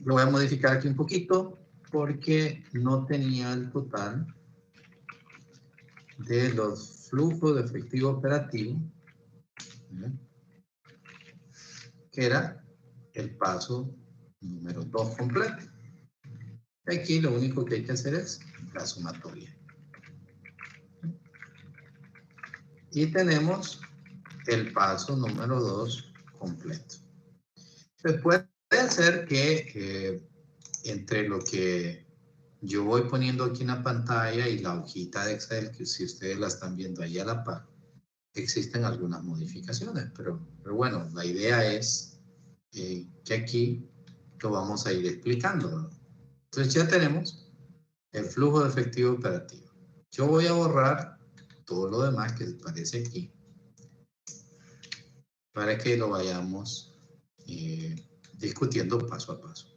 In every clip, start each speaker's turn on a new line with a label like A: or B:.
A: Lo voy a modificar aquí un poquito porque no tenía el total de los flujos de efectivo operativo, ¿verdad? Que era el paso número 2 completo. Aquí lo único que hay que hacer es la sumatoria. Y tenemos el paso número 2 completo. Entonces puede ser que entre lo que yo voy poniendo aquí en la pantalla y la hojita de Excel, que si ustedes la están viendo ahí a la par, existen algunas modificaciones, pero bueno, la idea es que aquí lo vamos a ir explicando, ¿no? Entonces ya tenemos el flujo de efectivo operativo. Yo voy a borrar todo lo demás que aparece aquí para que lo vayamos discutiendo paso a paso.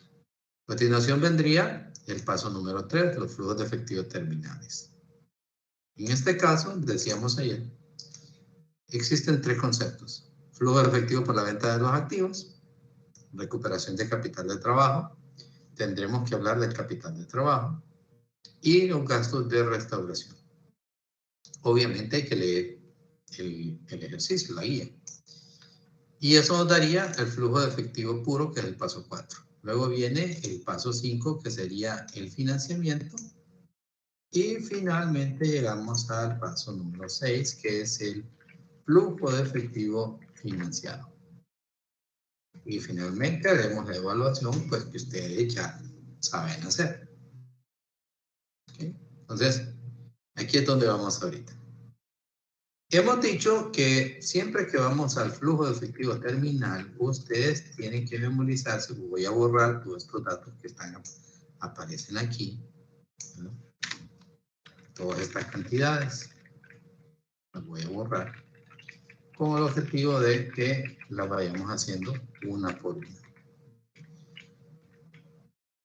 A: A continuación vendría el paso número 3, los flujos de efectivo terminales. En este caso, decíamos ayer, existen tres conceptos. Flujo de efectivo por la venta de los activos, recuperación de capital de trabajo, tendremos que hablar del capital de trabajo, y los gastos de restauración. Obviamente hay que leer el ejercicio, la guía. Y eso nos daría el flujo de efectivo puro, que es el paso 4. Luego viene el paso 5, que sería el financiamiento. Y finalmente llegamos al paso número 6, que es el flujo de efectivo financiado. Y finalmente haremos la evaluación, pues que ustedes ya saben hacer. ¿Okay? Entonces, aquí es donde vamos ahorita. Hemos dicho que siempre que vamos al flujo de efectivo terminal, ustedes tienen que memorizarse. Voy a borrar todos estos datos que aparecen aquí, ¿no? Todas estas cantidades las voy a borrar con el objetivo de que las vayamos haciendo una por una.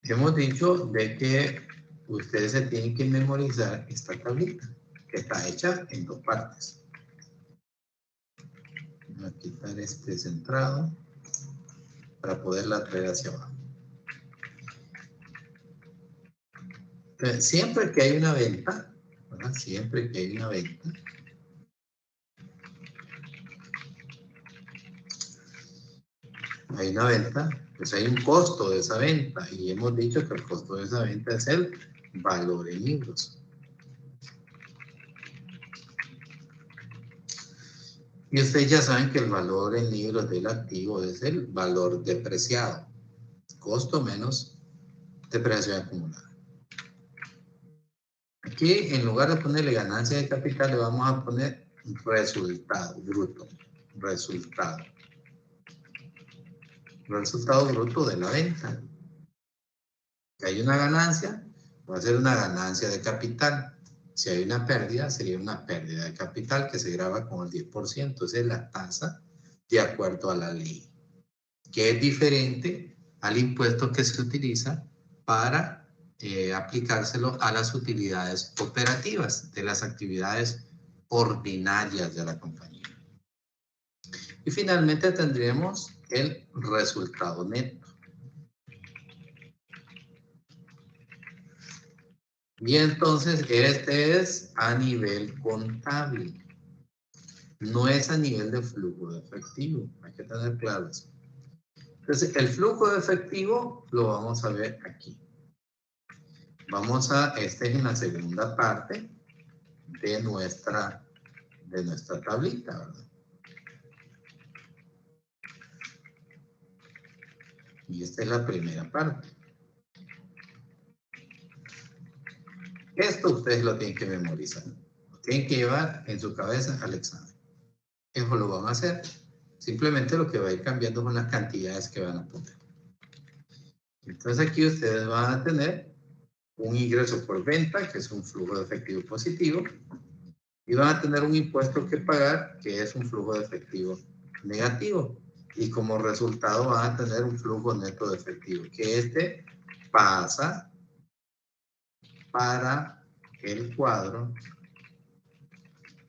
A: Hemos dicho de que ustedes se tienen que memorizar esta tablita, que está hecha en dos partes. Voy a quitar este centrado para poderla traer hacia abajo. Entonces, siempre que hay una venta, ¿verdad? Siempre que hay una venta, pues hay un costo de esa venta, y hemos dicho que el costo de esa venta es el valor en libros. Y ustedes ya saben que el valor en libros del activo es el valor depreciado, costo menos depreciación acumulada. Aquí, en lugar de ponerle ganancia de capital, le vamos a poner resultado bruto, resultado bruto de la venta. Si hay una ganancia, va a ser una ganancia de capital. Si hay una pérdida, sería una pérdida de capital que se grava con el 10%. Esa es la tasa de acuerdo a la ley, que es diferente al impuesto que se utiliza para aplicárselo a las utilidades operativas de las actividades ordinarias de la compañía. Y finalmente tendríamos el resultado neto. Y entonces este es a nivel contable, no es a nivel de flujo de efectivo, hay que tener claro eso. Entonces el flujo de efectivo lo vamos a ver aquí. Esta es en la segunda parte de nuestra tablita, ¿verdad? Y esta es la primera parte. Esto ustedes lo tienen que memorizar. Lo tienen que llevar en su cabeza al examen. Eso lo van a hacer. Simplemente lo que va a ir cambiando son las cantidades que van a poner. Entonces aquí ustedes van a tener un ingreso por venta, que es un flujo de efectivo positivo, y van a tener un impuesto que pagar, que es un flujo de efectivo negativo. Y como resultado van a tener un flujo neto de efectivo, que este pasa para el cuadro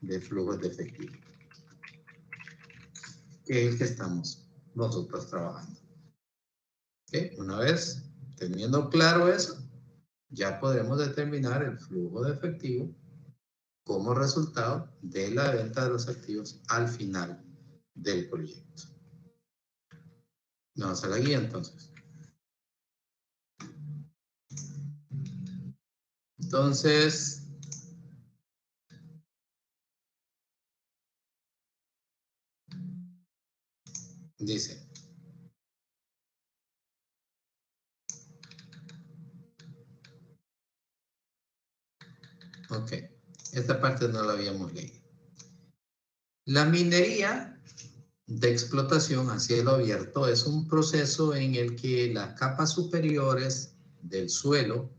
A: de flujos de efectivo, que es el que estamos nosotros trabajando. ¿Okay? Una vez teniendo claro eso, ya podemos determinar el flujo de efectivo como resultado de la venta de los activos al final del proyecto. Vamos a la guía entonces. Entonces, dice, ok, esta parte no la habíamos leído. La minería de explotación a cielo abierto es un proceso en el que las capas superiores del suelo,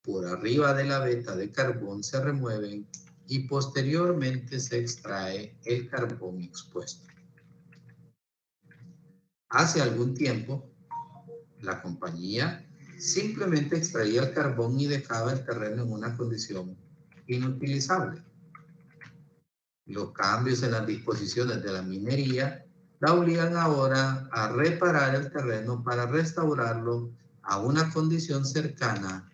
A: por arriba de la veta de carbón, se remueven y posteriormente se extrae el carbón expuesto. Hace algún tiempo, la compañía simplemente extraía el carbón y dejaba el terreno en una condición inutilizable. Los cambios en las disposiciones de la minería la obligan ahora a reparar el terreno para restaurarlo a una condición cercana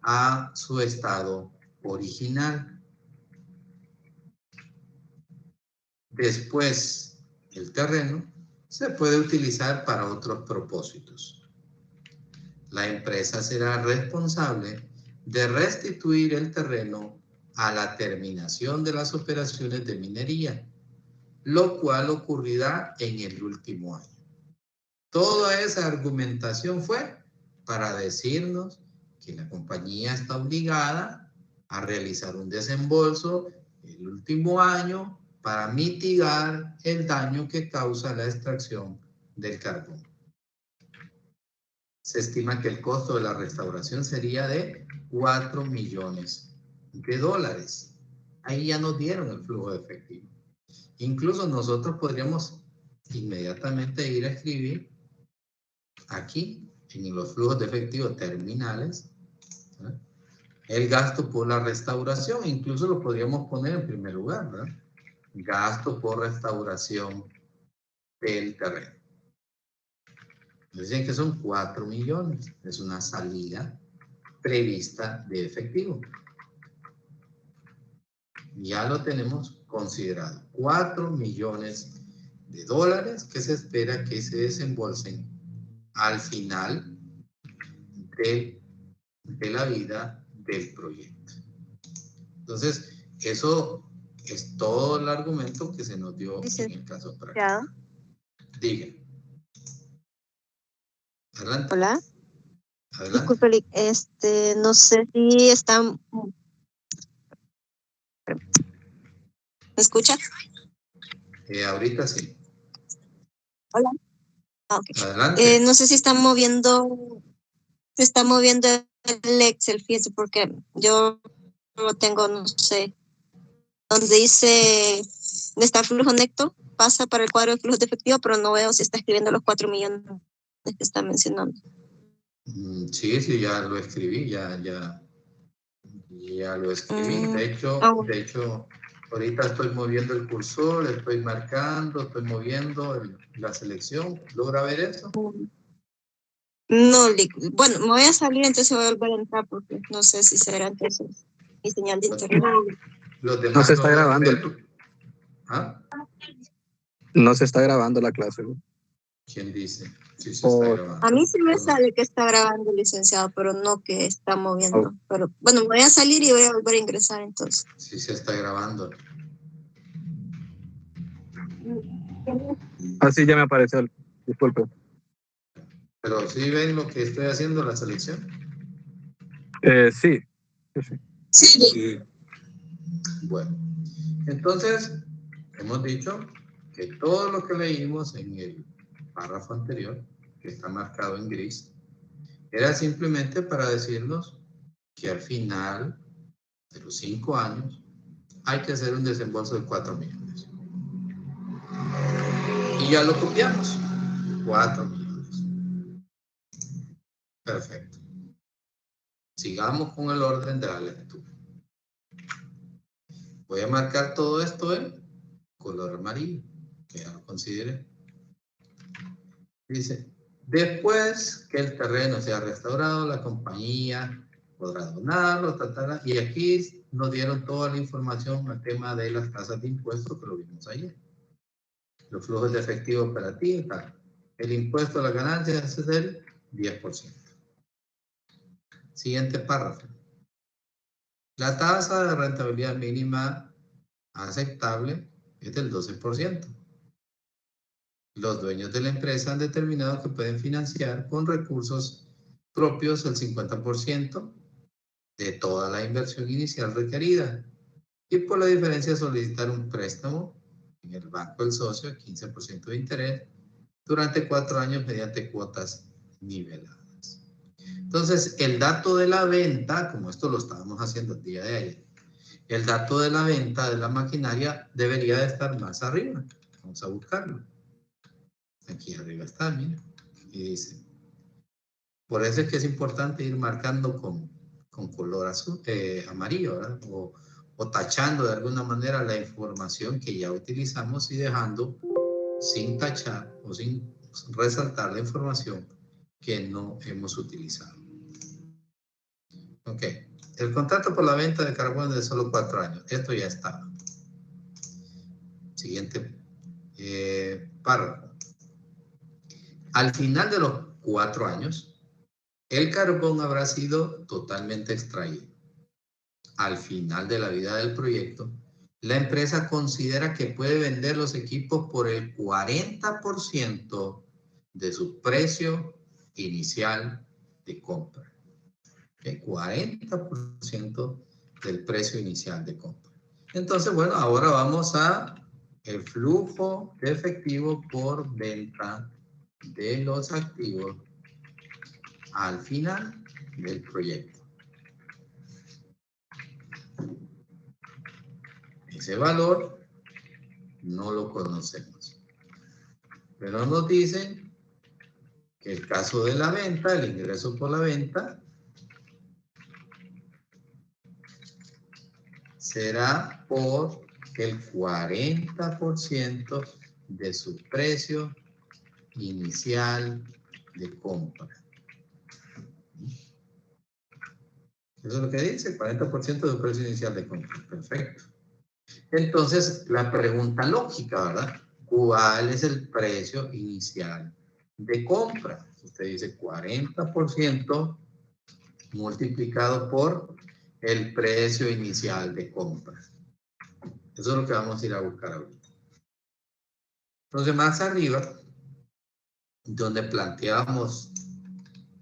A: a su estado original. Después, el terreno se puede utilizar para otros propósitos. La empresa será responsable de restituir el terreno a la terminación de las operaciones de minería, lo cual ocurrirá en el último año. Toda esa argumentación fue para decirnos que la compañía está obligada a realizar un desembolso el último año para mitigar el daño que causa la extracción del carbón. Se estima que el costo de la restauración sería de $4 millones. Ahí ya nos dieron el flujo de efectivo. Incluso nosotros podríamos inmediatamente ir a escribir aquí, en los flujos de efectivo terminales, ¿verdad?, el gasto por la restauración. Incluso lo podríamos poner en primer lugar, ¿verdad? Gasto por restauración del terreno. Dicen que son 4 millones. Es una salida prevista de efectivo. Ya lo tenemos considerado. 4 millones de dólares que se espera que se desembolsen al final de la vida del proyecto. Entonces, eso es todo el argumento que se nos dio en el caso práctico. Diga. Adelante.
B: Hola.
A: Adelante.
B: Disculpe, no sé si están... ¿Me escucha?
A: Ahorita sí.
B: Hola. Okay.
A: Adelante.
B: No sé si están moviendo... Se está moviendo el Excel, fíjese, porque yo lo tengo, no sé, donde dice, está el flujo neto, pasa para el cuadro de flujo de efectivo, pero no veo si está escribiendo los 4 millones que está mencionando.
A: Sí, ya lo escribí, ya lo escribí. De hecho, ahorita estoy moviendo el cursor, estoy marcando, estoy moviendo la selección. ¿Logra ver eso?
B: No, bueno, me voy a salir, entonces voy a volver a entrar porque no sé si será entonces mi señal de internet.
A: Los demás
C: no se está grabando.
A: ¿Ah?
C: No se está grabando la clase.
A: ¿Quién dice? Sí se está grabando.
B: A mí sí me sale que está grabando, licenciado, pero no que está moviendo. Pero bueno, voy a salir y voy a volver a ingresar entonces.
A: Sí se está grabando.
C: Así ya me apareció. Disculpe.
A: ¿Pero sí ven lo que estoy haciendo, la selección?
C: Sí.
B: Sí.
A: Bueno, entonces hemos dicho que todo lo que leímos en el párrafo anterior, que está marcado en gris, era simplemente para decirnos que al final de los 5 años hay que hacer un desembolso de 4 millones. Y ya lo copiamos. 4 millones. Perfecto. Sigamos con el orden de la lectura. Voy a marcar todo esto en color amarillo, que ya lo consideré. Dice, Después que el terreno sea restaurado, la compañía podrá donarlo, y aquí nos dieron toda la información al tema de las tasas de impuestos que lo vimos ayer. Los flujos de efectivo operativo, tal. El impuesto a las ganancias es del 10%. Siguiente párrafo. La tasa de rentabilidad mínima aceptable es del 12%. Los dueños de la empresa han determinado que pueden financiar con recursos propios el 50% de toda la inversión inicial requerida y por la diferencia solicitar un préstamo en el banco del socio a 15% de interés durante 4 años mediante cuotas niveladas. Entonces, el dato de la venta, como esto lo estábamos haciendo el día de ayer, el dato de la venta de la maquinaria debería de estar más arriba. Vamos a buscarlo. Aquí arriba está, mira. Y dice, por eso es que es importante ir marcando con color azul, amarillo, ¿verdad? O tachando de alguna manera la información que ya utilizamos y dejando sin tachar o sin resaltar la información que no hemos utilizado. Ok. El contrato por la venta de carbón es de solo 4 años. Esto ya estaba. Siguiente párrafo. Al final de los 4 años, el carbón habrá sido totalmente extraído. Al final de la vida del proyecto, la empresa considera que puede vender los equipos por el 40% de su precio inicial de compra. El 40% del precio inicial de compra. Entonces, bueno, ahora vamos a el flujo de efectivo por venta de los activos al final del proyecto. Ese valor no lo conocemos, pero nos dicen que el caso de la venta, el ingreso por la venta, será por el 40% de su precio inicial de compra. Eso es lo que dice, 40% del precio inicial de compra. Perfecto. Entonces, la pregunta lógica, ¿verdad? ¿Cuál es el precio inicial de compra? Usted dice 40% multiplicado por el precio inicial de compra. Eso es lo que vamos a ir a buscar ahorita. Entonces, más arriba, donde planteábamos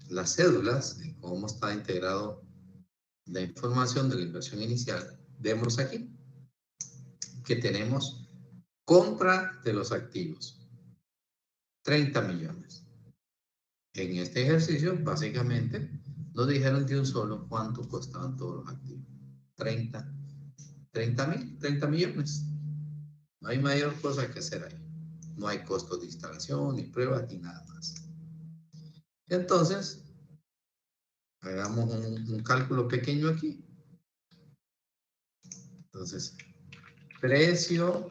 A: las cédulas, de cómo está integrado la información de la inversión inicial, vemos aquí que tenemos compra de los activos, 30 millones. En este ejercicio, básicamente, nos dijeron de un solo cuánto costaban todos los activos. 30 millones. No hay mayor cosa que hacer ahí. No hay costos de instalación, ni pruebas, ni nada más. Entonces, hagamos un cálculo pequeño aquí. Entonces, precio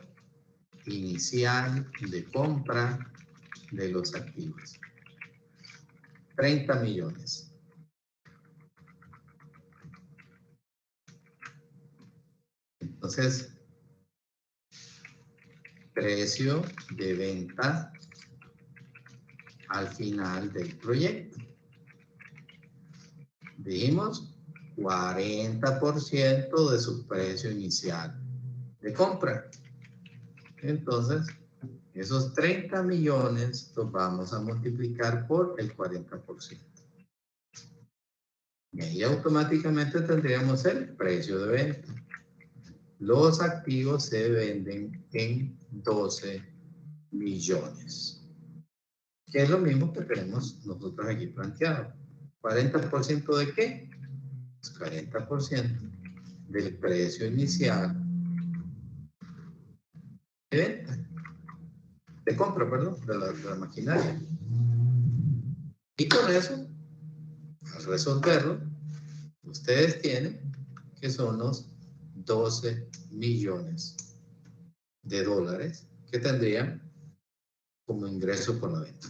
A: inicial de compra de los activos. 30 millones. Entonces, precio de venta al final del proyecto. Dijimos 40% de su precio inicial de compra. Entonces, esos 30 millones los vamos a multiplicar por el 40%. Y ahí automáticamente tendríamos el precio de venta. Los activos se venden en 12 millones. Que es lo mismo que tenemos nosotros aquí planteado. ¿40% de qué? Pues 40% del precio inicial de venta. De compra, perdón, de la maquinaria. Y con eso, al resolverlo, ustedes tienen que son los 12 millones de dólares que tendrían como ingreso por la venta.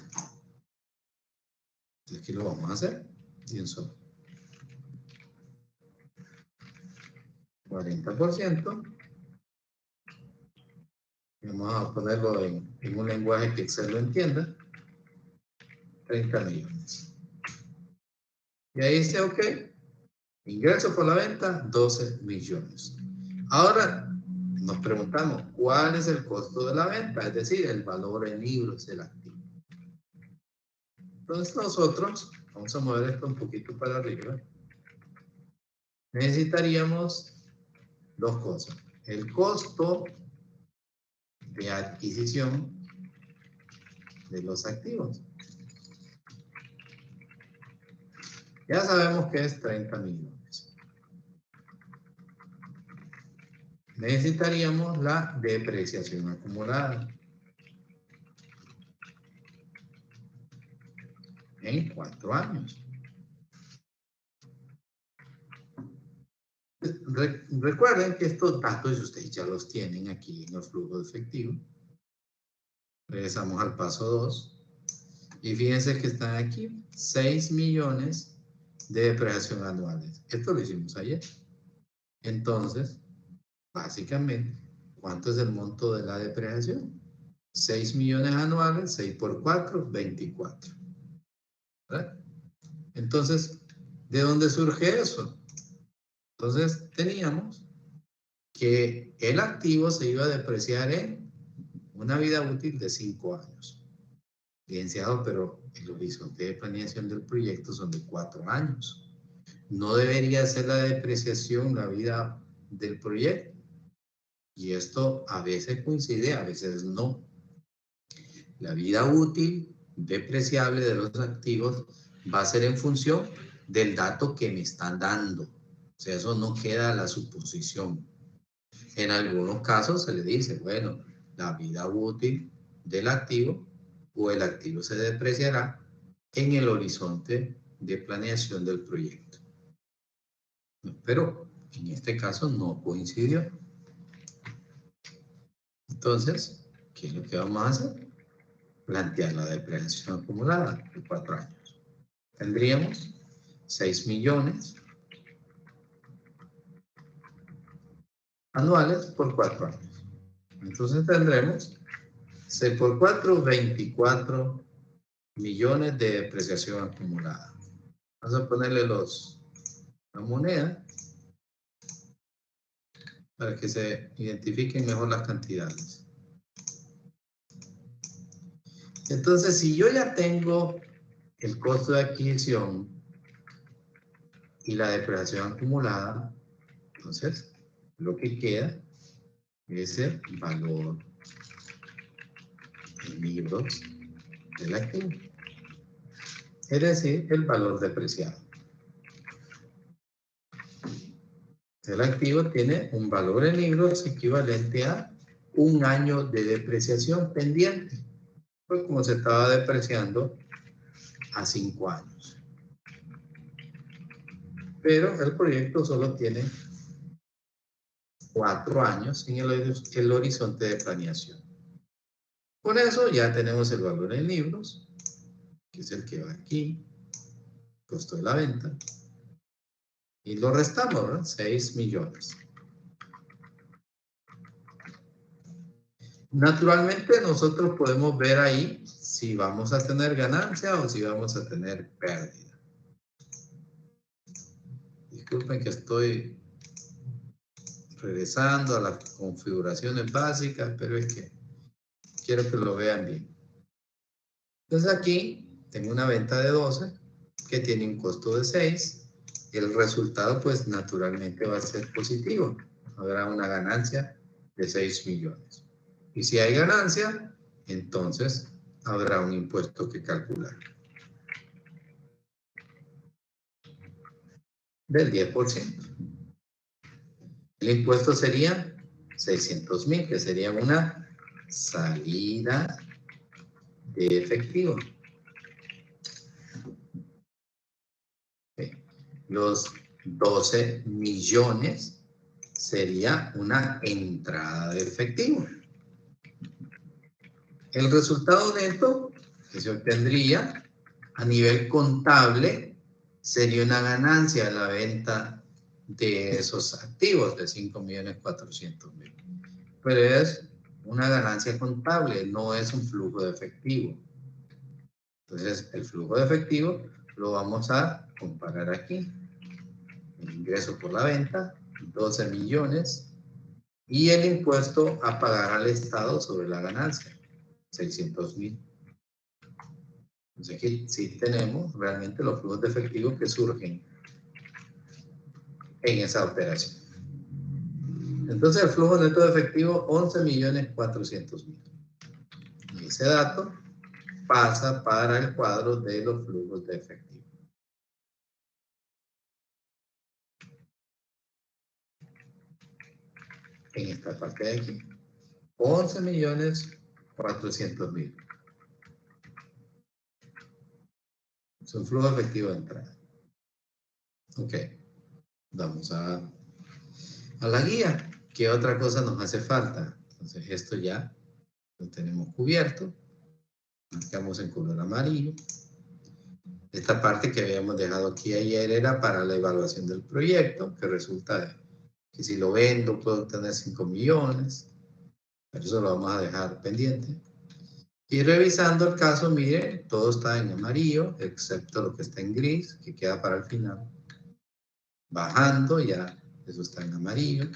A: Aquí lo vamos a hacer y un solo. 40%. Vamos a ponerlo en un lenguaje que Excel lo entienda. 30 millones. Y ahí dice, ok, ingreso por la venta, 12 millones. Ahora nos preguntamos, ¿cuál es el costo de la venta? Es decir, el valor en libros del activo. Entonces nosotros, vamos a mover esto un poquito para arriba, necesitaríamos dos cosas. El costo de adquisición de los activos. Ya sabemos que es 30 millones. Necesitaríamos la depreciación acumulada en 4 años. Recuerden que estos datos ustedes ya los tienen aquí en los flujos efectivos. Regresamos al paso 2. Y fíjense que están aquí 6 millones de depreciación anuales. Esto lo hicimos ayer. Entonces, básicamente, ¿cuánto es el monto de la depreciación? 6 millones anuales, 6 por 4, 24. ¿Verdad? Entonces, ¿de dónde surge eso? Entonces, teníamos que el activo se iba a depreciar en una vida útil de 5 años. Evidenciado, pero el horizonte de planeación del proyecto son de 4 años. No debería ser la depreciación la vida del proyecto. Y esto a veces coincide, a veces no. La vida útil depreciable de los activos va a ser en función del dato que me están dando. O sea, eso no queda a la suposición. En algunos casos se le dice, bueno, la vida útil del activo o el activo se depreciará en el horizonte de planeación del proyecto. Pero en este caso no coincidió. Entonces, ¿qué es lo que vamos a hacer? Plantear la depreciación acumulada de 4 años. Tendríamos 6 millones anuales por 4 años. Entonces tendremos 6 por 4, 24 millones de depreciación acumulada. Vamos a ponerle la moneda para que se identifiquen mejor las cantidades. Entonces, si yo ya tengo el costo de adquisición y la depreciación acumulada, entonces lo que queda es el valor en libros del activo. Es decir, el valor depreciado. El activo tiene un valor en libros equivalente a 1 año de depreciación pendiente. Pues como se estaba depreciando a 5 años. Pero el proyecto solo tiene 4 años en el horizonte de planeación. Con eso ya tenemos el valor en libros, que es el que va aquí, costo de la venta, y lo restamos, ¿verdad? 6 millones. Naturalmente nosotros podemos ver ahí si vamos a tener ganancia o si vamos a tener pérdida. Disculpen que estoy regresando a las configuraciones básicas, pero es que quiero que lo vean bien. Entonces aquí tengo una venta de 12 que tiene un costo de 6. El resultado pues naturalmente va a ser positivo. Habrá una ganancia de 6 millones. Y si hay ganancia, entonces habrá un impuesto que calcular. Del 10%. El impuesto sería 600,000, que sería una salida de efectivo. Los 12 millones sería una entrada de efectivo. El resultado neto que se obtendría a nivel contable sería una ganancia de la venta de esos activos de 5.400.000. Pero es una ganancia contable, no es un flujo de efectivo. Entonces, el flujo de efectivo lo vamos a comparar aquí. El ingreso por la venta, 12 millones. Y el impuesto a pagar al Estado sobre la ganancia, 600.000. Entonces aquí sí tenemos realmente los flujos de efectivo que surgen en esa operación. Entonces el flujo neto de efectivo, 11.400.000. Y ese dato pasa para el cuadro de los flujos de efectivo. En esta parte de aquí, 11.400.000. Es un flujo efectivo de entrada. Ok. Vamos a la guía. ¿Qué otra cosa nos hace falta? Entonces esto ya lo tenemos cubierto. Marcamos en color amarillo. Esta parte que habíamos dejado aquí ayer era para la evaluación del proyecto, que resulta que si lo vendo puedo obtener 5 millones. Pero eso lo vamos a dejar pendiente. Y revisando el caso, mire, todo está en amarillo, excepto lo que está en gris, que queda para el final. Bajando ya, eso está en amarillo.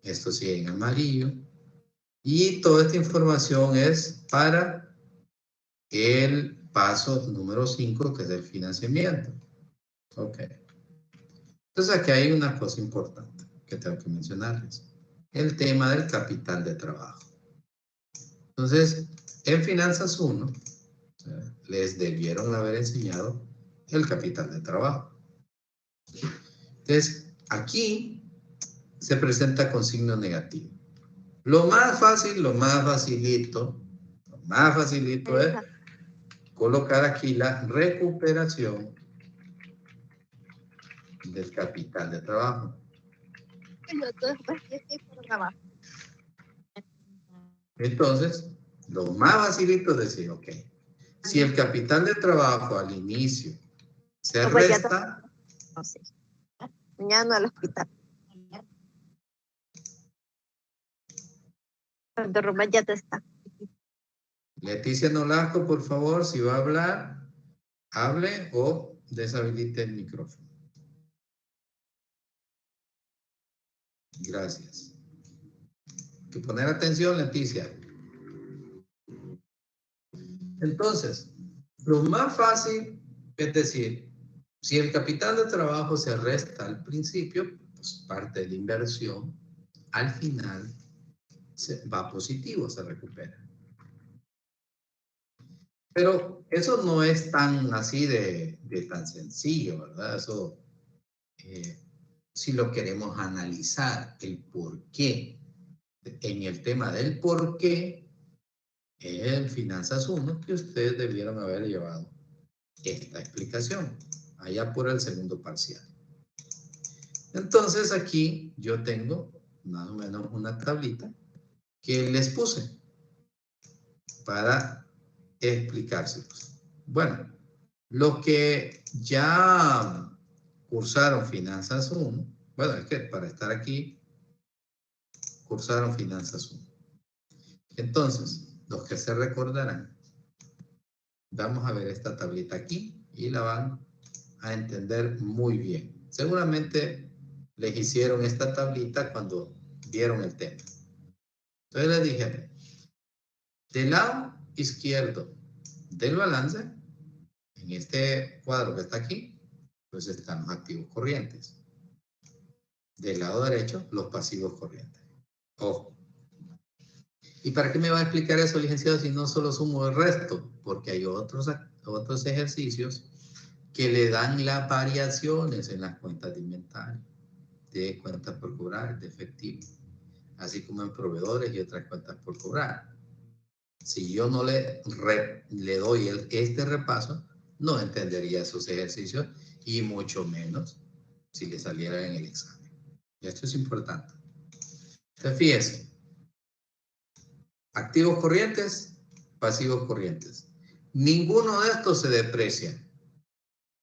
A: Esto sigue en amarillo. Y toda esta información es para el paso número 5, que es el financiamiento. Ok. Entonces aquí hay una cosa importante que tengo que mencionarles. El tema del capital de trabajo. Entonces, en Finanzas 1, les debieron haber enseñado el capital de trabajo. Entonces, aquí se presenta con signo negativo. Lo más fácil, lo más facilito es colocar aquí la recuperación del capital de trabajo. Entonces, lo más facilito es decir, ok, si el capital de trabajo al inicio se resta,
B: No sé. Mañana al hospital. De Roma ya está.
A: Leticia Nolasco, por favor, si va a hablar, hable o deshabilite el micrófono. Gracias. Hay que poner atención, Leticia. Entonces, lo más fácil es decir, si el capital de trabajo se resta al principio, pues parte de la inversión, al final va positivo, se recupera. Pero eso no es tan así de tan sencillo, ¿verdad? Eso, si lo queremos analizar, el por qué, en el tema del por qué, en Finanzas 1, que ustedes debieron haber llevado esta explicación, allá por el segundo parcial. Entonces aquí yo tengo más o menos una tablita que les puse para explicárselos. Bueno, los que ya cursaron Finanzas 1, bueno, es que para estar aquí, cursaron Finanzas 1. Entonces, los que se recordarán, vamos a ver esta tablita aquí y la van a entender muy bien. Seguramente les hicieron esta tablita cuando vieron el tema. Entonces les dije, del lado izquierdo del balance, en este cuadro que está aquí, pues están los activos corrientes. Del lado derecho, los pasivos corrientes. Ojo. ¿Y para qué me va a explicar eso, licenciado, si no solo sumo el resto? Porque hay otros ejercicios que le dan las variaciones en las cuentas de inventario, de cuentas por cobrar, de efectivo, así como en proveedores y otras cuentas por cobrar. Si yo no le doy este repaso, no entendería esos ejercicios y mucho menos si le saliera en el examen. Y esto es importante. Entonces, fíjense. Activos corrientes, pasivos corrientes. Ninguno de estos se deprecia.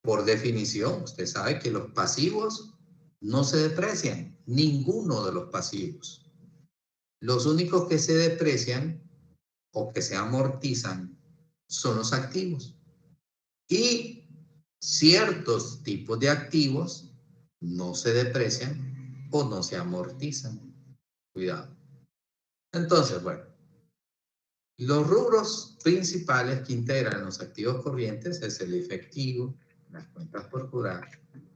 A: Por definición, usted sabe que los pasivos no se deprecian. Ninguno de los pasivos. Los únicos que se deprecian o que se amortizan son los activos. Y ciertos tipos de activos no se deprecian o no se amortizan. Cuidado. Entonces, bueno, los rubros principales que integran los activos corrientes es el efectivo, las cuentas por cobrar,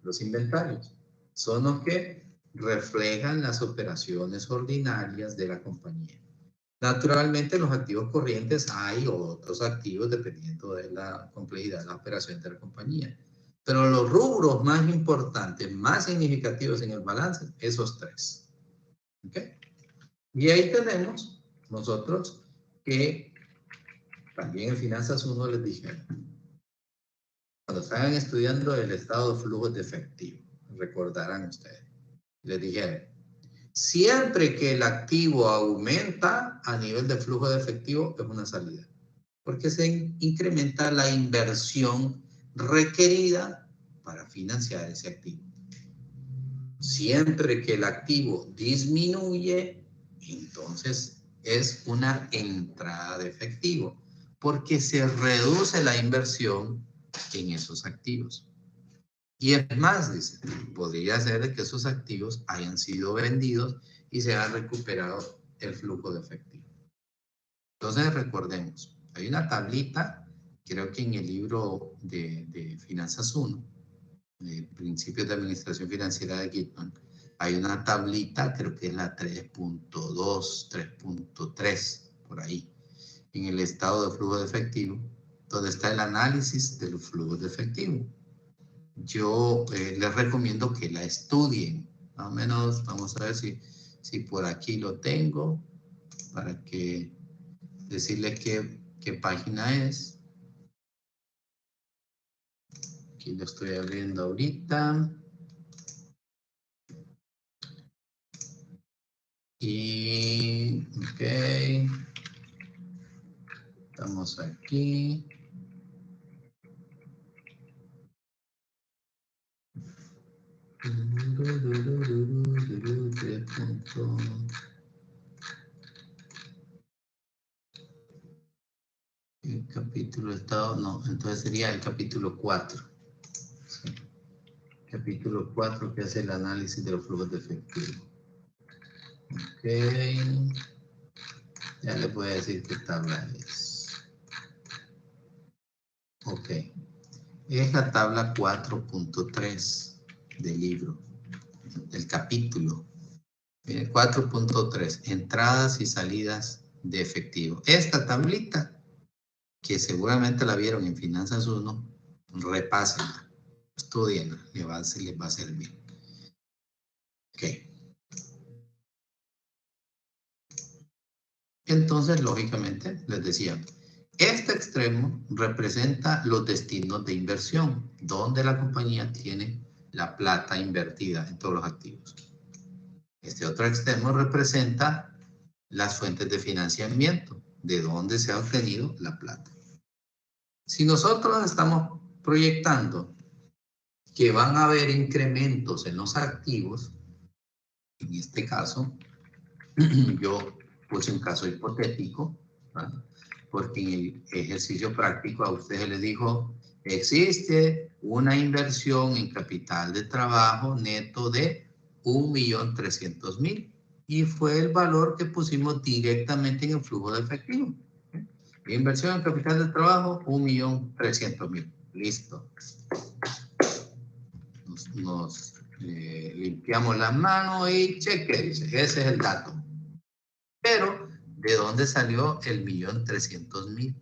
A: los inventarios. Son los que reflejan las operaciones ordinarias de la compañía. Naturalmente, en los activos corrientes hay otros activos dependiendo de la complejidad de la operación de la compañía. Pero los rubros más importantes, más significativos en el balance, esos tres. ¿Ok? Y ahí tenemos nosotros que también en Finanzas 1 les dijeron, cuando estaban estudiando el estado de flujos de efectivo, recordarán ustedes, les dijeron, siempre que el activo aumenta a nivel de flujo de efectivo es una salida, porque se incrementa la inversión requerida para financiar ese activo. Siempre que el activo disminuye, entonces es una entrada de efectivo, porque se reduce la inversión en esos activos. Y es más, dice, podría ser de que esos activos hayan sido vendidos y se haya recuperado el flujo de efectivo. Entonces recordemos, hay una tablita, creo que en el libro de Finanzas 1, de Principios de Administración Financiera de Gitman, hay una tablita, creo que es la 3.2, 3.3, por ahí, en el estado de flujo de efectivo, donde está el análisis de los flujos de efectivo. Yo les recomiendo que la estudien, más o menos, vamos a ver si por aquí lo tengo, para que decirle qué página es. Aquí lo estoy abriendo ahorita. Y, ok, estamos aquí. El capítulo estado, no, entonces sería el capítulo 4. Sí. Capítulo 4 que hace el análisis de los flujos de efectivo. Ok. Ya le voy a decir qué tabla es. Ok. Es la tabla 4.3 del libro, del capítulo. 4.3, entradas y salidas de efectivo. Esta tablita, que seguramente la vieron en Finanzas 1, repásenla, estudienla, les va a servir. Ok. Entonces, lógicamente, les decía, este extremo representa los destinos de inversión, donde la compañía tiene la plata invertida en todos los activos. Este otro extremo representa las fuentes de financiamiento, de donde se ha obtenido la plata. Si nosotros estamos proyectando que van a haber incrementos en los activos, en este caso, yo puse un caso hipotético, ¿verdad? Porque en el ejercicio práctico a ustedes les dijo, existe una inversión en capital de trabajo neto de 1.300.000 y fue el valor que pusimos directamente en el flujo de efectivo. Inversión en capital de trabajo, 1.300.000. Listo. Nos limpiamos las manos y cheque, dice, ese es el dato. Pero, ¿de dónde salió el 1.300.000?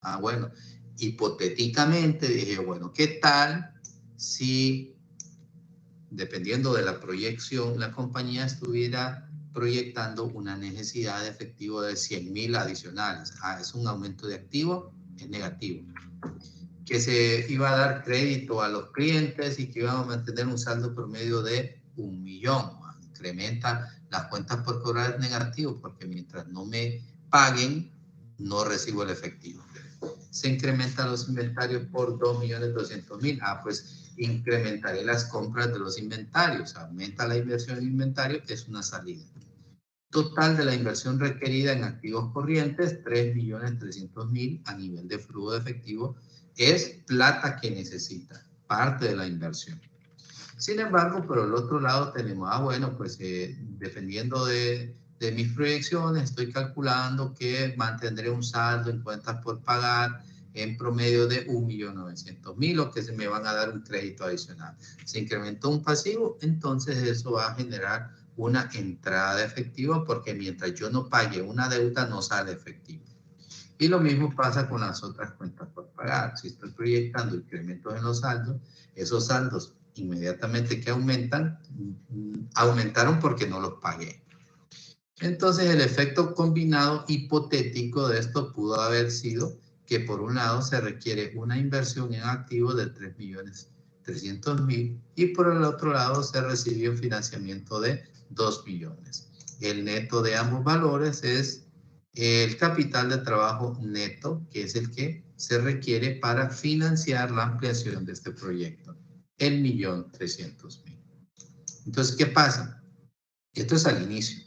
A: Ah, bueno, hipotéticamente dije, bueno, ¿qué tal si, dependiendo de la proyección, la compañía estuviera proyectando una necesidad de efectivo de 100.000 adicionales? Ah, es un aumento de activo, es negativo. Que se iba a dar crédito a los clientes y que íbamos a mantener un saldo promedio de 1.000.000. Incrementa las cuentas por cobrar es negativo porque mientras no me paguen, no recibo el efectivo. se incrementan los inventarios por 2.200.000. Ah, pues incrementaré las compras de los inventarios. Aumenta la inversión en inventario, es una salida. Total de la inversión requerida en activos corrientes, 3.300.000 a nivel de flujo de efectivo, es plata que necesita, parte de la inversión. Sin embargo, por el otro lado tenemos, bueno, pues dependiendo de mis proyecciones, estoy calculando que mantendré un saldo en cuentas por pagar en promedio de 1.900.000, o que se me van a dar un crédito adicional. Se incrementó un pasivo, entonces eso va a generar una entrada de efectivo, porque mientras yo no pague una deuda, no sale efectivo. Y lo mismo pasa con las otras cuentas por pagar. Si estoy proyectando incrementos en los saldos, esos saldos inmediatamente que aumentan, aumentaron porque no los pagué. Entonces el efecto combinado hipotético de esto pudo haber sido que por un lado se requiere una inversión en activos de 3.300.000 y por el otro lado se recibió un financiamiento de 2 millones. El neto de ambos valores es el capital de trabajo neto, que es el que se requiere para financiar la ampliación de este proyecto, el 1.300.000. Entonces, ¿qué pasa? Esto es al inicio,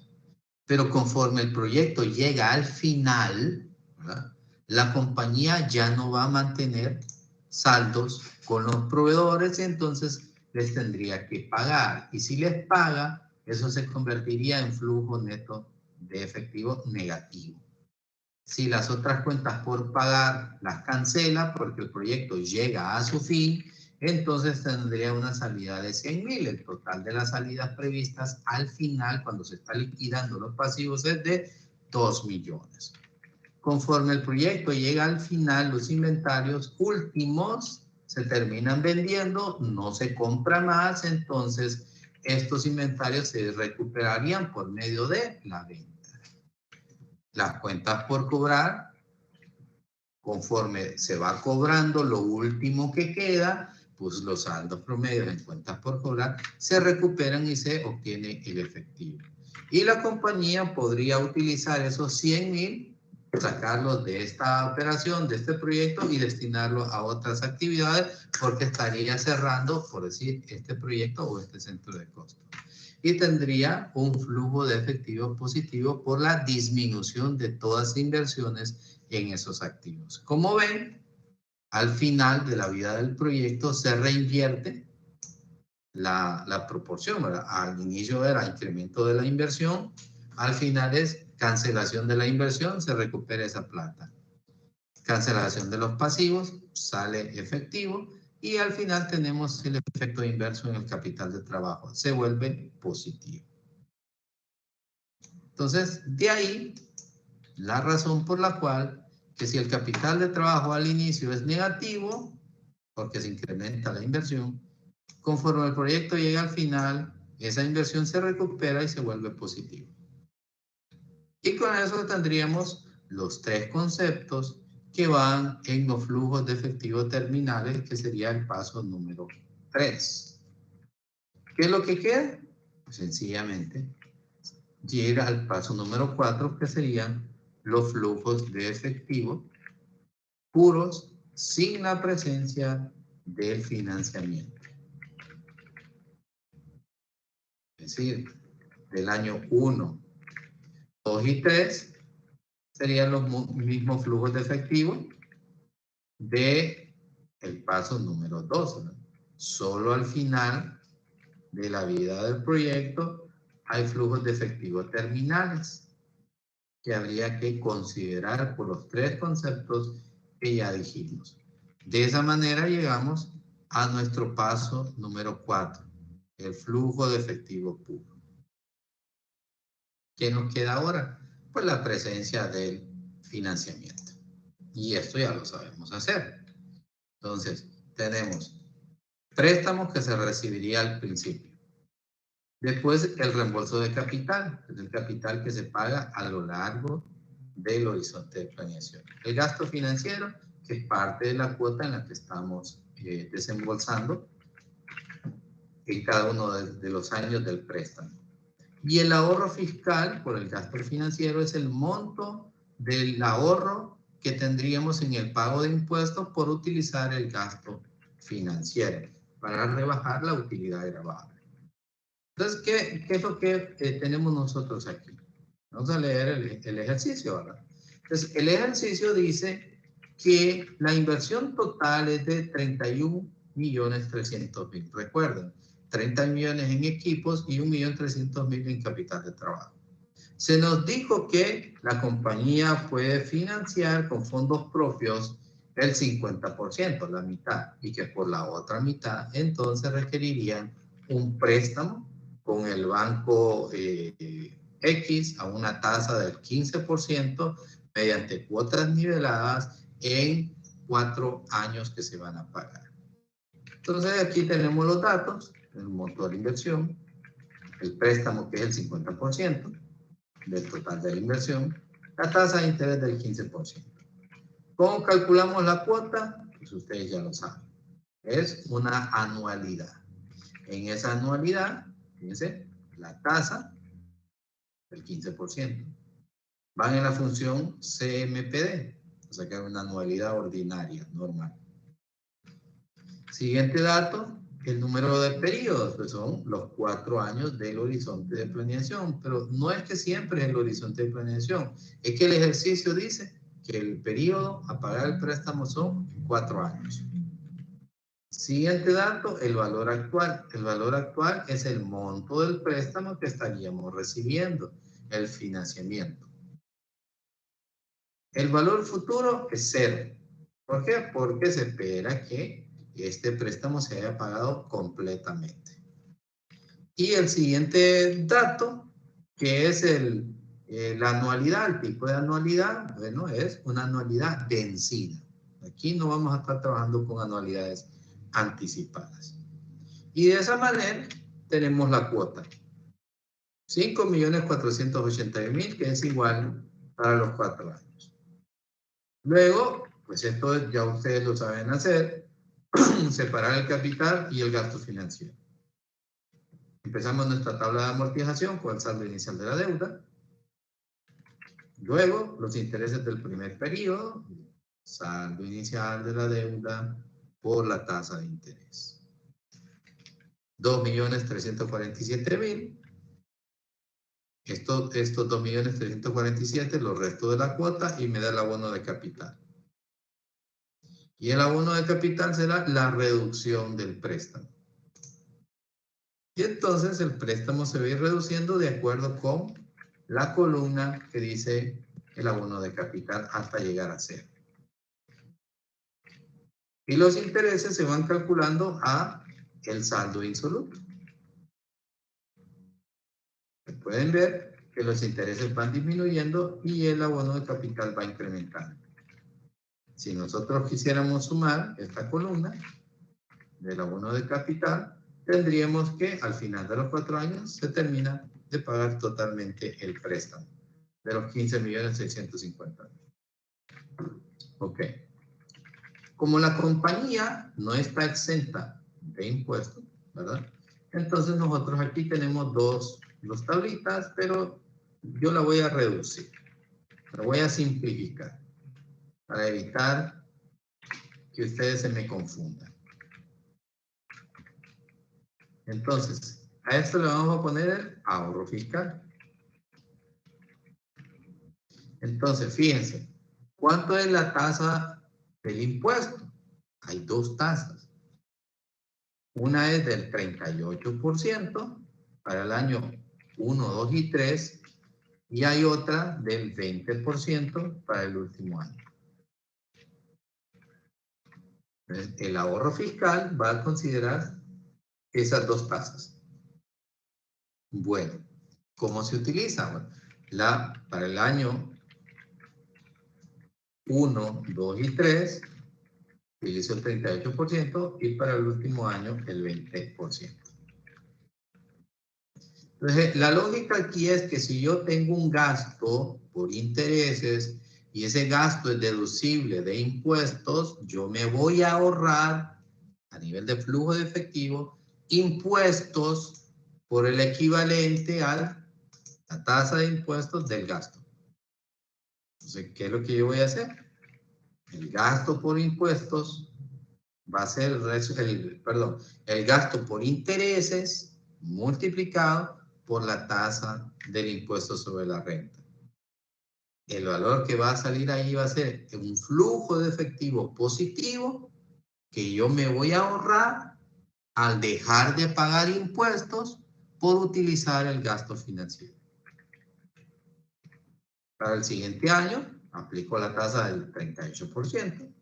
A: pero conforme el proyecto llega al final, ¿verdad?, la compañía ya no va a mantener saldos con los proveedores y entonces les tendría que pagar. Y si les paga, eso se convertiría en flujo neto de efectivo negativo. Si las otras cuentas por pagar las cancela porque el proyecto llega a su fin, entonces tendría una salida de 100.000. El total de las salidas previstas al final, cuando se está liquidando los pasivos, es de 2 millones. Conforme el proyecto llega al final, los inventarios últimos se terminan vendiendo, no se compra más, entonces estos inventarios se recuperarían por medio de la venta. Las cuentas por cobrar, conforme se va cobrando lo último que queda, pues los saldos promedios en cuentas por cobrar se recuperan y se obtiene el efectivo. Y la compañía podría utilizar esos 100.000, sacarlos de esta operación, de este proyecto y destinarlo a otras actividades, porque estaría cerrando, por decir, este proyecto o este centro de costo. Y tendría un flujo de efectivo positivo por la disminución de todas las inversiones en esos activos. Como ven, al final de la vida del proyecto se reinvierte la proporción, ¿verdad? Al inicio era incremento de la inversión, al final es cancelación de la inversión, se recupera esa plata. Cancelación de los pasivos, sale efectivo, y al final tenemos el efecto inverso en el capital de trabajo, se vuelve positivo. Entonces, de ahí la razón por la cual que si el capital de trabajo al inicio es negativo, porque se incrementa la inversión, conforme el proyecto llega al final, esa inversión se recupera y se vuelve positiva. Y con eso tendríamos los tres conceptos que van en los flujos de efectivo terminales, que sería el paso número 3. ¿Qué es lo que queda? Pues sencillamente llega al paso número 4, que serían los flujos de efectivo puros sin la presencia del financiamiento. Es decir, del año 1, 2 y 3 serían los mismos flujos de efectivo de el paso número 2, ¿no? Solo al final de la vida del proyecto hay flujos de efectivo terminales que habría que considerar por los tres conceptos que ya dijimos. De esa manera llegamos a nuestro paso número 4, el flujo de efectivo puro. ¿Qué nos queda ahora? Pues la presencia del financiamiento. Y esto ya lo sabemos hacer. Entonces, tenemos préstamos que se recibiría al principio. Después, el reembolso de capital, es el capital que se paga a lo largo del horizonte de planeación. El gasto financiero, que es parte de la cuota en la que estamos desembolsando en cada uno de los años del préstamo. Y el ahorro fiscal por el gasto financiero es el monto del ahorro que tendríamos en el pago de impuestos por utilizar el gasto financiero para rebajar la utilidad gravable. Entonces, ¿qué es lo que tenemos nosotros aquí? Vamos a leer el ejercicio, ¿verdad? Entonces, el ejercicio dice que la inversión total es de 31.300.000. Recuerden, 30 millones en equipos y 1.300.000 en capital de trabajo. Se nos dijo que la compañía puede financiar con fondos propios el 50%, la mitad, y que por la otra mitad, entonces requerirían un préstamo con el banco X a una tasa del 15% mediante cuotas niveladas en 4 años que se van a pagar. Entonces aquí tenemos los datos, el monto de la inversión, el préstamo que es el 50% del total de la inversión, la tasa de interés del 15%. ¿Cómo calculamos la cuota? Pues ustedes ya lo saben. Es una anualidad. En esa anualidad, fíjense, la tasa del 15%. Van en la función CMPD, o sea que es una anualidad ordinaria, normal. Siguiente dato, el número de periodos, pues son los 4 años del horizonte de planeación, pero no es que siempre es el horizonte de planeación, es que el ejercicio dice que el periodo a pagar el préstamo son 4 años. Siguiente dato, el valor actual. El valor actual es el monto del préstamo que estaríamos recibiendo, el financiamiento. El valor futuro es 0. ¿Por qué? Porque se espera que este préstamo se haya pagado completamente. Y el siguiente dato, que es la anualidad, el tipo de anualidad, bueno, es una anualidad vencida. Aquí no vamos a estar trabajando con anualidades anticipadas. Y de esa manera tenemos la cuota. 5.480.000, que es igual para los 4 años. Luego, pues esto ya ustedes lo saben hacer, separar el capital y el gasto financiero. Empezamos nuestra tabla de amortización con el saldo inicial de la deuda. Luego, los intereses del primer periodo, saldo inicial de la deuda por la tasa de interés. 2.347.000. Estos 2.347.000 los resto de la cuota y me da el abono de capital. Y el abono de capital será la reducción del préstamo. Y entonces el préstamo se va a ir reduciendo de acuerdo con la columna que dice el abono de capital hasta llegar a 0. Y los intereses se van calculando a el saldo insoluto. Pueden ver que los intereses van disminuyendo y el abono de capital va incrementando. Si nosotros quisiéramos sumar esta columna del abono de capital, tendríamos que al final de los 4 años se termina de pagar totalmente el préstamo de los 15.650.000. Ok. Como la compañía no está exenta de impuestos, ¿verdad? Entonces nosotros aquí tenemos dos tablitas, pero yo la voy a reducir. La voy a simplificar para evitar que ustedes se me confundan. Entonces, a esto le vamos a poner el ahorro fiscal. Entonces, fíjense, ¿cuánto es la tasa del impuesto? Hay dos tasas. Una es del 38% para el año 1, 2 y 3, y hay otra del 20% para el último año. Entonces, el ahorro fiscal va a considerar esas dos tasas. Bueno, ¿cómo se utiliza? Bueno, para el año 1, 2 y 3, utilizo el 38% y para el último año el 20%. Entonces, la lógica aquí es que si yo tengo un gasto por intereses y ese gasto es deducible de impuestos, yo me voy a ahorrar a nivel de flujo de efectivo impuestos por el equivalente a la tasa de impuestos del gasto. Entonces, ¿qué es lo que yo voy a hacer? el gasto por impuestos va a ser el gasto por intereses multiplicado por la tasa del impuesto sobre la renta. El valor que va a salir ahí va a ser un flujo de efectivo positivo que yo me voy a ahorrar al dejar de pagar impuestos por utilizar el gasto financiero. Para el siguiente año, aplico la tasa del 38%.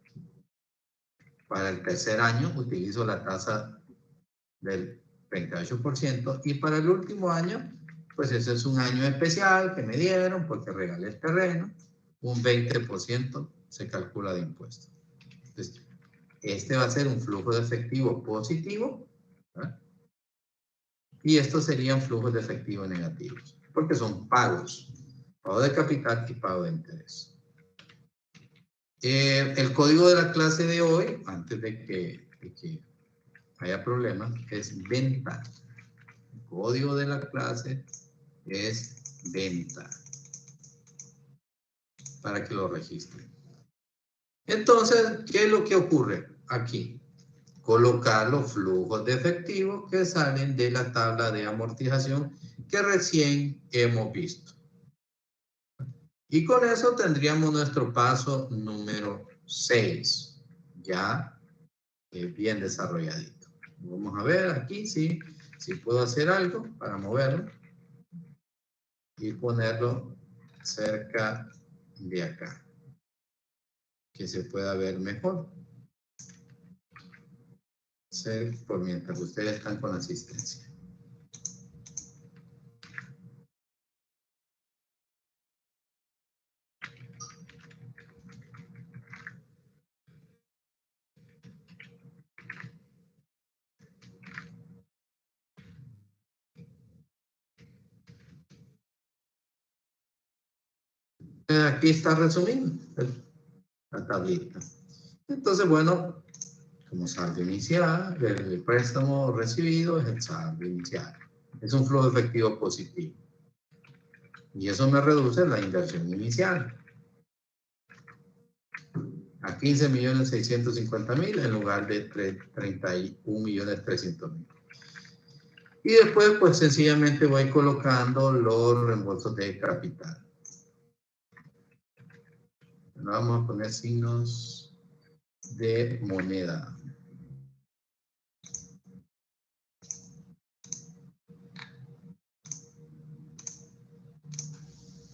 A: Para el tercer año, utilizo la tasa del 38%. Y para el último año, pues ese es un año especial que me dieron porque regalé el terreno. Un 20% se calcula de impuestos. Entonces, este va a ser un flujo de efectivo positivo, ¿verdad? Y estos serían flujos de efectivo negativos, porque son pagos. Pago de capital y pago de interés. El código de la clase de hoy, antes de que haya problemas, es venta. El código de la clase es venta. Para que lo registren. Entonces, ¿qué es lo que ocurre aquí? Colocar los flujos de efectivo que salen de la tabla de amortización que recién hemos visto. Y con eso tendríamos nuestro paso número 6, ya bien desarrolladito. Vamos a ver aquí si puedo hacer algo para moverlo y ponerlo cerca de acá, que se pueda ver mejor. Por mientras ustedes están con asistencia. Aquí está resumido la tablita. Entonces, bueno, como saldo inicial, el préstamo recibido es el saldo inicial. Es un flujo efectivo positivo. Y eso me reduce la inversión inicial a 15.650.000 en lugar de 31.300.000. Y después, pues sencillamente voy colocando los reembolsos de capital. Vamos a poner signos de moneda.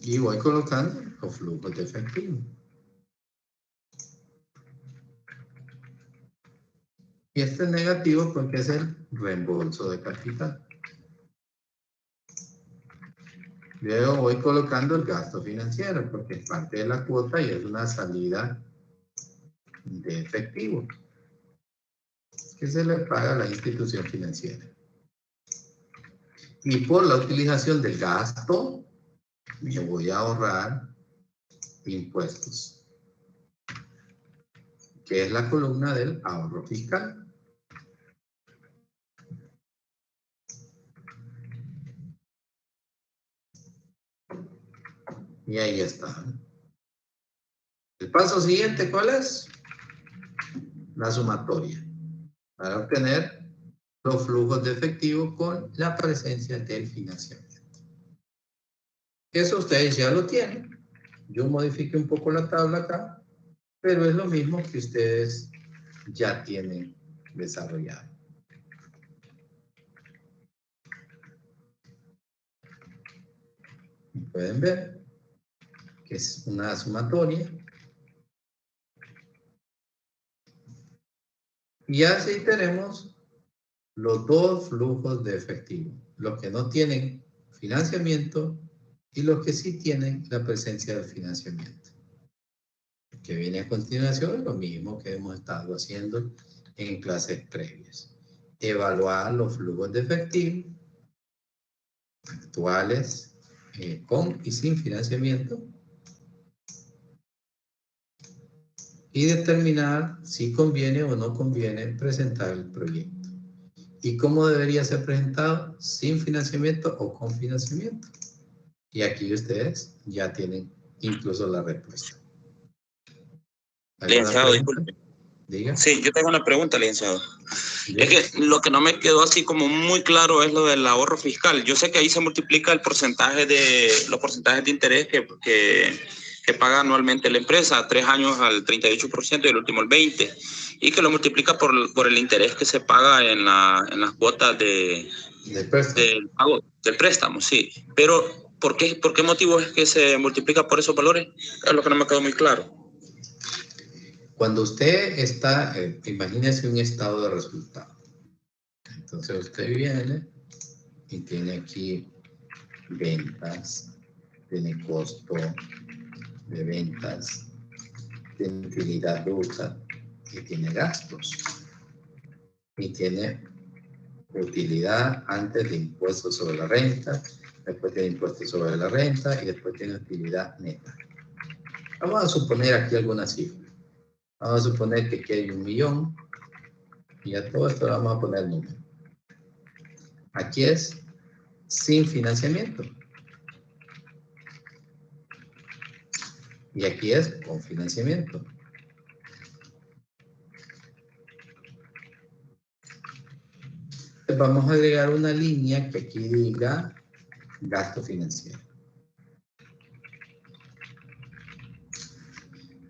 A: Y voy colocando los flujos de efectivo. Y este es negativo porque es el reembolso de capital. Luego voy colocando el gasto financiero porque es parte de la cuota y es una salida de efectivo que se le paga a la institución financiera. Y por la utilización del gasto, me voy a ahorrar impuestos, que es la columna del ahorro fiscal. Y ahí está. El paso siguiente, ¿cuál es? La sumatoria. Para obtener los flujos de efectivo con la presencia del financiamiento. Eso ustedes ya lo tienen. Yo modifiqué un poco la tabla acá, pero es lo mismo que ustedes ya tienen desarrollado. Pueden ver que es una sumatoria. Y así tenemos los dos flujos de efectivo. Los que no tienen financiamiento y los que sí tienen la presencia del financiamiento. Lo que viene a continuación es lo mismo que hemos estado haciendo en clases previas. Evaluar los flujos de efectivo actuales con y sin financiamiento y determinar si conviene o no conviene presentar el proyecto. ¿Y cómo debería ser presentado? ¿Sin financiamiento o con financiamiento? Y aquí ustedes ya tienen incluso la respuesta.
D: Licenciado, disculpe.
A: Diga.
D: Sí, yo tengo una pregunta, licenciado.
A: Diga.
D: Es que lo que no me quedó así como muy claro es lo del ahorro fiscal. Yo sé que ahí se multiplica los porcentajes de interés que paga anualmente la empresa, 3 años al 38% y el último al 20%, y que lo multiplica por el interés que se paga en las cuotas del pago del préstamo, sí. Pero, ¿por qué motivo es que se multiplica por esos valores? Es lo que no me quedó muy claro.
A: Cuando usted está, imagínese un estado de resultado. Entonces usted viene y tiene aquí ventas, tiene costo de ventas, tiene utilidad bruta y tiene gastos. Y tiene utilidad antes de impuestos sobre la renta, después tiene impuestos sobre la renta y después tiene utilidad neta. Vamos a suponer aquí alguna cifra. Vamos a suponer que aquí hay 1 millón y a todo esto le vamos a poner número. Aquí es sin financiamiento. Y aquí es con financiamiento. Vamos a agregar una línea que aquí diga gasto financiero.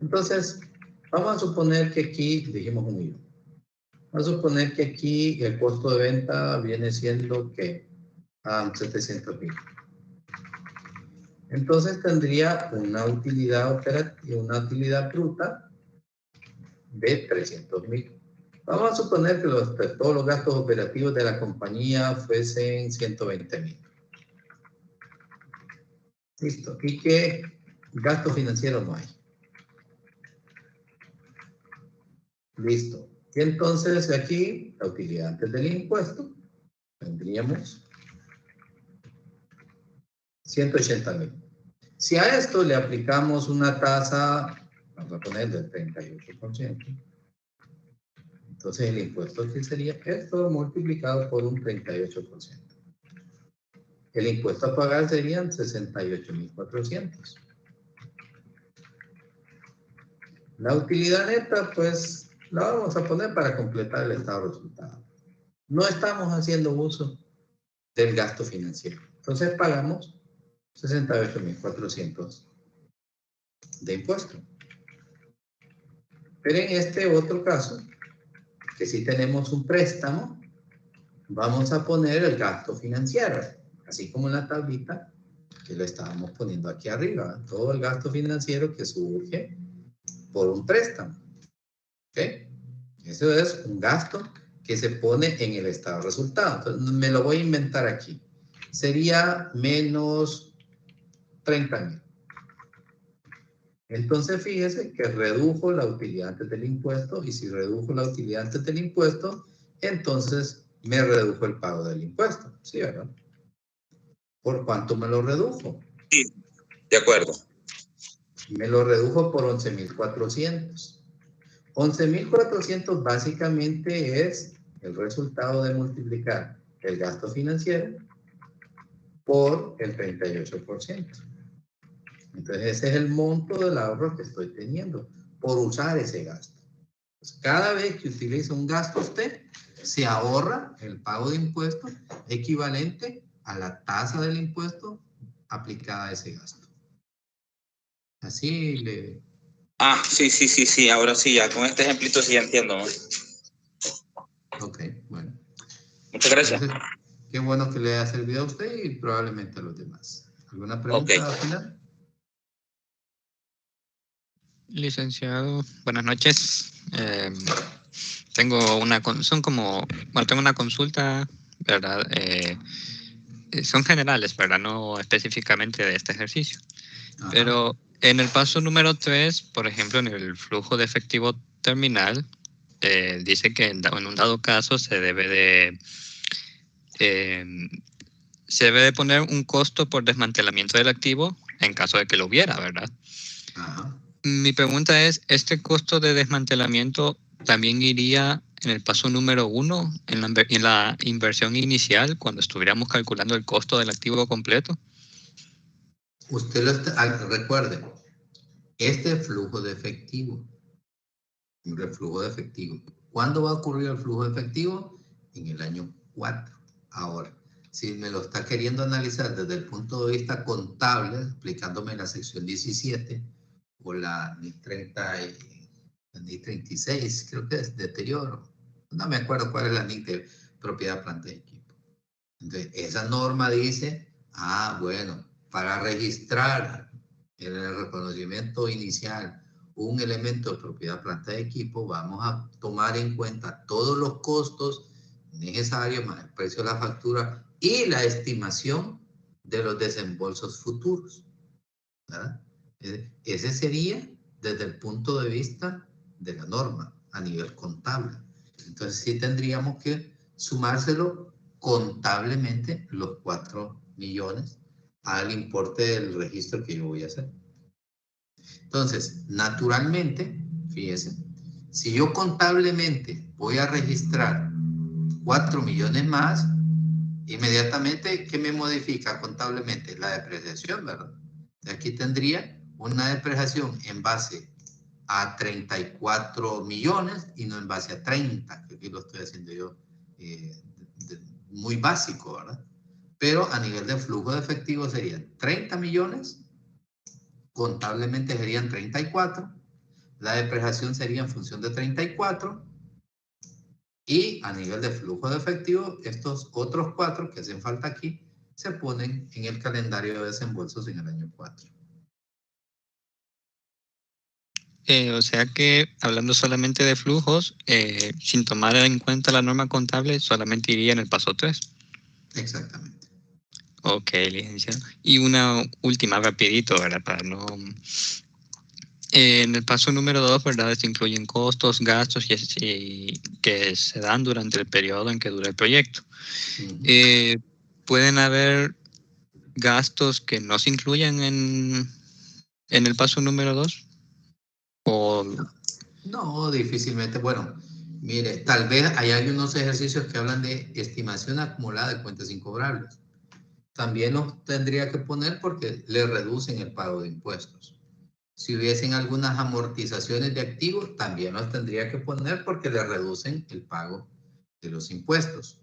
A: Entonces, vamos a suponer que aquí dijimos 1 millón. Vamos a suponer que aquí el costo de venta viene siendo que 700,000. Entonces tendría una utilidad operativa, una utilidad bruta de 300,000. Vamos a suponer que todos los gastos operativos de la compañía fuesen 120,000. Listo. Y que gasto financiero no hay. Listo. Y entonces aquí, la utilidad antes del impuesto, tendríamos 180,000. Si a esto le aplicamos una tasa, vamos a poner del 38%, entonces el impuesto aquí sería esto multiplicado por un 38%. El impuesto a pagar serían 68,400. La utilidad neta, pues, la vamos a poner para completar el estado de resultado. No estamos haciendo uso del gasto financiero. Entonces pagamos 68,400 de impuesto. Pero en este otro caso, que si tenemos un préstamo, vamos a poner el gasto financiero, así como en la tablita que lo estábamos poniendo aquí arriba, todo el gasto financiero que surge por un préstamo. ¿Ok? Eso es un gasto que se pone en el estado de resultado. Entonces, me lo voy a inventar aquí. Sería menos 30,000. Entonces, fíjese que redujo la utilidad antes del impuesto, y si redujo la utilidad antes del impuesto, entonces me redujo el pago del impuesto. ¿Sí, verdad? ¿Por cuánto me lo redujo?
D: Sí, de acuerdo.
A: Me lo redujo por 11,400. 11,400 básicamente es el resultado de multiplicar el gasto financiero por el 38%. Entonces ese es el monto del ahorro que estoy teniendo por usar ese gasto. Pues cada vez que utiliza un gasto usted, se ahorra el pago de impuestos equivalente a la tasa del impuesto aplicada a ese gasto. Así le...
D: Ah, sí, ahora sí, ya con este ejemplito sí ya entiendo, ¿no?
A: Ok, bueno.
D: Muchas gracias.
A: Entonces, qué bueno que le haya servido a usted y probablemente a los demás. ¿Alguna pregunta al final?
E: Licenciado, buenas noches. Tengo una consulta, ¿verdad? Son generales, ¿verdad? No específicamente de este ejercicio.
A: Ajá.
E: Pero en el paso número 3, por ejemplo, en el flujo de efectivo terminal, dice que en un dado caso se debe de poner un costo por desmantelamiento del activo en caso de que lo hubiera, ¿verdad?
A: Ajá.
E: Mi pregunta es, ¿este costo de desmantelamiento también iría en el paso número 1, en la inversión inicial, cuando estuviéramos calculando el costo del activo completo?
A: Usted recuerde, este flujo de efectivo. un reflujo de efectivo. ¿Cuándo va a ocurrir el flujo de efectivo? En el año 4. Ahora, si me lo está queriendo analizar desde el punto de vista contable, explicándome la sección 17 o la NIC 30 y la NIC 36, creo que es deterioro. No me acuerdo cuál es la NIC de propiedad, planta y equipo. Entonces, esa norma dice, bueno, para registrar en el reconocimiento inicial un elemento de propiedad, planta y equipo, vamos a tomar en cuenta todos los costos necesarios más el precio de la factura y la estimación de los desembolsos futuros, ¿verdad? Ese sería desde el punto de vista de la norma a nivel contable. Entonces sí tendríamos que sumárselo contablemente los 4 millones al importe del registro que yo voy a hacer. Entonces, naturalmente, fíjense, si yo contablemente voy a registrar 4 millones más, inmediatamente, ¿qué me modifica contablemente? La depreciación, ¿verdad? Aquí tendría una depreciación en base a 34 millones y no en base a 30, que aquí lo estoy haciendo yo muy básico, ¿verdad? Pero a nivel de flujo de efectivo serían 30 millones, contablemente serían 34, la depreciación sería en función de 34, y a nivel de flujo de efectivo, estos otros 4 que hacen falta aquí, se ponen en el calendario de desembolsos en el año 4.
E: O sea que, hablando solamente de flujos, sin tomar en cuenta la norma contable, solamente iría en el paso 3.
A: Exactamente.
E: Ok, licenciado. Y una última, rapidito, ¿verdad? Para no... en el paso número 2, ¿verdad? Se incluyen costos, gastos y que se dan durante el periodo en que dura el proyecto. ¿Pueden haber gastos que no se incluyan en el paso número 2? ¿O
A: no, difícilmente. Bueno, mire, tal vez hay algunos ejercicios que hablan de estimación acumulada de cuentas incobrables. También los tendría que poner porque le reducen el pago de impuestos. Si hubiesen algunas amortizaciones de activos, también los tendría que poner porque le reducen el pago de los impuestos.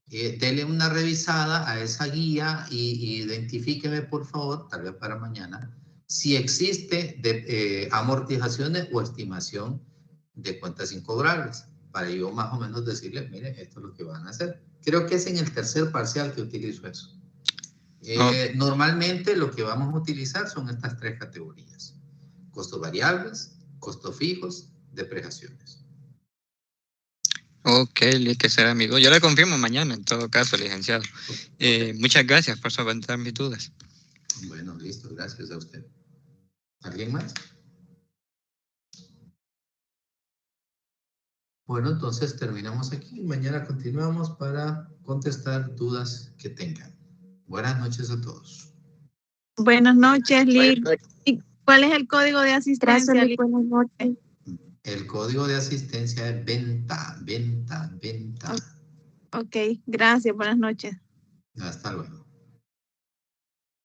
A: Dele una revisada a esa guía y identifíqueme, por favor, tal vez para mañana, si existe amortizaciones o estimación de cuentas incobrables, para yo más o menos decirles, miren, esto es lo que van a hacer. Creo que es en el tercer parcial que utilizo eso. Normalmente lo que vamos a utilizar son estas 3 categorías: costos variables, costos fijos, depreciaciones.
E: Ok, que será amigo. Yo le confirmo mañana, en todo caso, licenciado. Muchas gracias por solventar mis dudas.
A: Bueno, listo, gracias a usted. ¿Alguien más? Bueno, entonces terminamos aquí. Mañana continuamos para contestar dudas que tengan. Buenas noches a todos.
F: Buenas noches, Lee. ¿Cuál es el código de asistencia?
B: Gracias, buenas noches.
A: El código de asistencia es venta.
F: Ok, gracias, buenas noches.
A: Hasta luego.